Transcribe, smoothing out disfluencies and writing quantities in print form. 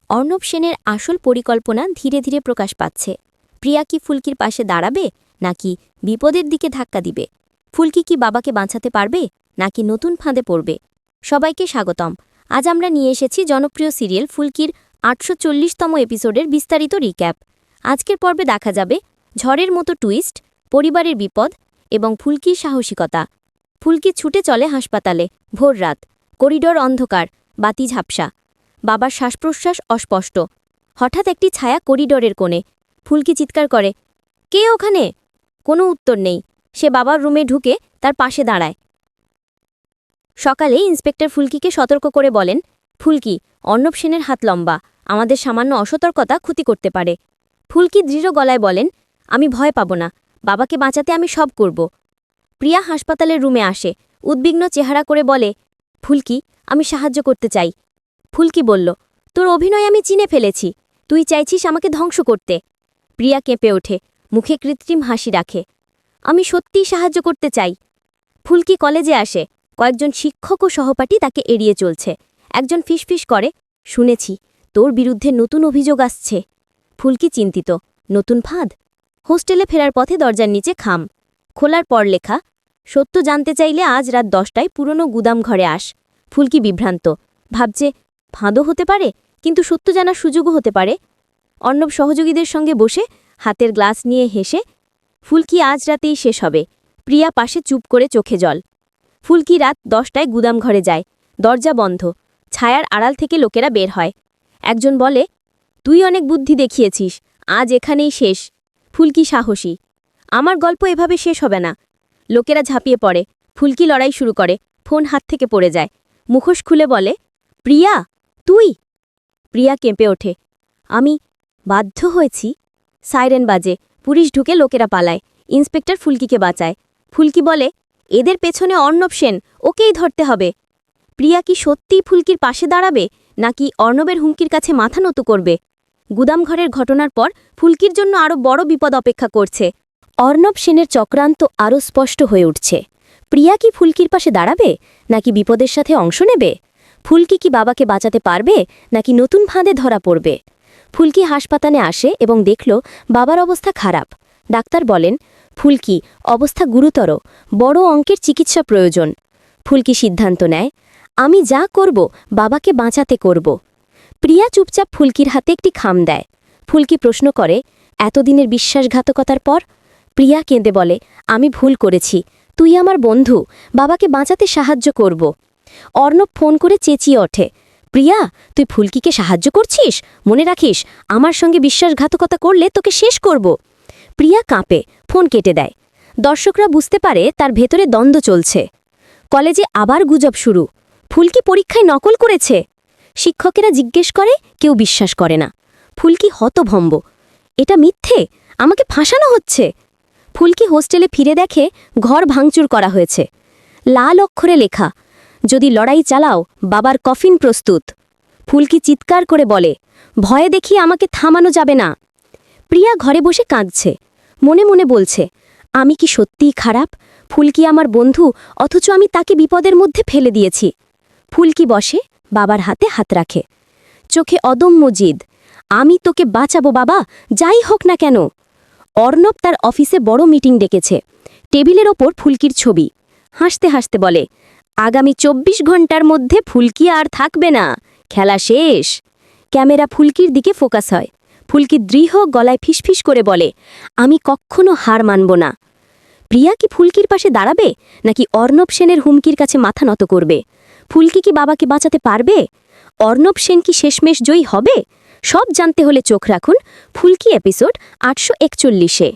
অর্ণব সেনের আসল পরিকল্পনা ধীরে ধীরে প্রকাশ পাচ্ছে। প্রিয়া কি ফুলকির পাশে দাঁড়াবে নাকি বিপদের দিকে ধাক্কা দিবে? ফুলকি কি বাবাকে বাঁচাতে পারবে নাকি নতুন ফাঁদে পড়বে? সবাইকে স্বাগতম। আজ আমরা নিয়ে এসেছি জনপ্রিয় সিরিয়াল ফুলকির ৮৪০তম এপিসোডের বিস্তারিত রিক্যাপ। আজকের পর্বে দেখা যাবে ঝড়ের মতো টুইস্ট, পরিবারের বিপদ এবং ফুলকির সাহসিকতা। ফুলকি ছুটে চলে হাসপাতালে। ভোররাত, করিডোর অন্ধকার, বাতি ঝাপসা, বাবার শ্বাসপ্রশ্বাস অস্পষ্ট। হঠাৎ একটি ছায়া করিডোরের কোণে। ফুলকি চিৎকার করে, কে ওখানে? কোনো উত্তর নেই। সে বাবার রুমে ঢুকে তার পাশে দাঁড়ায়। সকালে ইন্সপেক্টর ফুলকিকে সতর্ক করে বলেন, ফুলকি, অর্ণব সেনের হাত লম্বা, আমাদের সামান্য অসতর্কতা ক্ষতি করতে পারে। ফুলকি দৃঢ় গলায় বলেন, আমি ভয় পাব না, বাবাকে বাঁচাতে আমি সব করব। প্রিয়া হাসপাতালের রুমে আসে, উদ্বিগ্ন চেহারা করে বলে, ফুলকি, আমি সাহায্য করতে চাই। ফুলকি বলল, তোর অভিনয় আমি চিনে ফেলেছি, তুই চাইছিস আমাকে ধ্বংস করতে। প্রিয়া কেঁপে ওঠে, মুখে কৃত্রিম হাসি রাখে, আমি সত্যিই সাহায্য করতে চাই। ফুলকি কলেজে আসে, কয়েকজন শিক্ষক ও সহপাঠী তাকে এড়িয়ে চলছে। একজন ফিসফিস করে, শুনেছি তোর বিরুদ্ধে নতুন অভিযোগ আসছে। ফুলকি চিন্তিত, নতুন ফাঁদ? হোস্টেলে ফেরার পথে দরজার নিচে খাম। খোলার পর লেখা, সত্য জানতে চাইলে আজ রাত 10টায় পুরনো গুদাম ঘরে আস। ফুলকি বিভ্রান্ত, ভাবছে ফাঁদও হতে পারে, কিন্তু সত্য জানার সুযোগও হতে পারে। অর্ণব সহযোগীদের সঙ্গে বসে হাতের গ্লাস নিয়ে হেসে, ফুলকি আজ রাতেই শেষ হবে। প্রিয়া পাশে চুপ করে চোখে জল। ফুলকি রাত 10টায় গুদাম ঘরে যায়। দরজা বন্ধ, ছায়ার আড়াল থেকে লোকেরা বের হয়। একজন বলে, তুই অনেক বুদ্ধি দেখিয়েছিস, আজ এখানেই শেষ। ফুলকি সাহসী, আমার গল্প এভাবে শেষ হবে না। লোকেরা ঝাঁপিয়ে পড়ে, ফুলকি লড়াই শুরু করে, ফোন হাত থেকে পড়ে যায়। মুখোশ খুলে বলে, প্রিয়া, তুই? প্রিয়া কেঁপে ওঠে, আমি বাধ্য হয়েছি। সাইরেন বাজে, পুলিশ ঢুকে লোকেরা পালায়। ইন্সপেক্টর ফুলকিকে বাঁচায়। ফুলকি বলে, এদের পেছনে অর্ণব সেন, ওকেই ধরতে হবে। প্রিয়া কি সত্যিই ফুলকির পাশে দাঁড়াবে নাকি অর্ণবের হুমকির কাছে মাথা নত করবে? গুদামঘরের ঘটনার পর ফুলকির জন্য আরও বড় বিপদ অপেক্ষা করছে। অর্ণব সেনের চক্রান্ত আরও স্পষ্ট হয়ে উঠছে। প্রিয়া কি ফুলকির পাশে দাঁড়াবে নাকি বিপদের সাথে অংশ নেবে? ফুলকি কি বাবাকে বাঁচাতে পারবে নাকি নতুন ফাঁদে ধরা পড়বে? ফুলকি হাসপাতালে আসে এবং দেখল বাবার অবস্থা খারাপ। ডাক্তার বলেন, ফুলকি, অবস্থা গুরুতর, বড় অঙ্কের চিকিৎসা প্রয়োজন। ফুলকি সিদ্ধান্ত নেয়, আমি যা করব বাবাকে বাঁচাতে করব। প্রিয়া চুপচাপ ফুলকির হাতে একটি খাম দেয়। ফুলকি প্রশ্ন করে, এতদিনের বিশ্বাসঘাতকতার পর? প্রিয়া কেঁদে বলে, আমি ভুল করেছি, তুই আমার বন্ধু, বাবাকে বাঁচাতে সাহায্য করব। অর্ণব ফোন করে চেঁচিয়ে ওঠে, প্রিয়া, তুই ফুলকিকে সাহায্য করছিস? মনে রাখিস, আমার সঙ্গে বিশ্বাসঘাতকতা করলে তোকে শেষ করব। প্রিয়া কাঁপে, ফোন কেটে দেয়। দর্শকরা বুঝতে পারে তার ভেতরে দ্বন্দ্ব চলছে। কলেজে আবার গুজব শুরু, ফুলকি পরীক্ষায় নকল করেছে। শিক্ষকেরা জিজ্ঞেস করে, কেউ বিশ্বাস করে না। ফুলকি হতভম্ব, এটা মিথ্যে, আমাকে ফাঁসানো হচ্ছে। ফুলকি হোস্টেলে ফিরে দেখে ঘর ভাঙচুর করা হয়েছে। লাল অক্ষরে লেখা, যদি লড়াই চালাও বাবার কফিন প্রস্তুত। ফুলকি চিৎকার করে বলে, ভয়ে দেখিয়ে আমাকে থামানো যাবে না। প্রিয়া ঘরে বসে কাঁদছে, মনে মনে বলছে, আমি কি সত্যিই খারাপ? ফুলকি আমার বন্ধু, অথচ আমি তাকে বিপদের মধ্যে ফেলে দিয়েছি। ফুলকি বসে, বাবার হাতে হাত রাখে, চোখে অদম্য জিদ, আমি তোকে বাঁচাবো বাবা, যাই হোক না কেন। অর্ণব তার অফিসে বড় মিটিং ডেকেছে। টেবিলের ওপর ফুলকির ছবি। হাসতে হাসতে বলে, আগামী 24 ঘন্টার মধ্যে ফুলকি আর থাকবে না, খেলা শেষ। ক্যামেরা ফুলকির দিকে ফোকাস হয়। ফুলকি দৃঢ় গলায় ফিসফিস করে বলে, আমি কখনো হার মানব না। প্রিয়া কি ফুলকির পাশে দাঁড়াবে নাকি অর্ণব সেনের হুমকির কাছে মাথা নত করবে? ফুলকি কি বাবাকে বাঁচাতে পারবে? অর্ণব সেন কি শেষমেশ জয়ী হবে? সব জানতে হলে চোখ রাখুন ফুলকি এপিসোড 841-এ।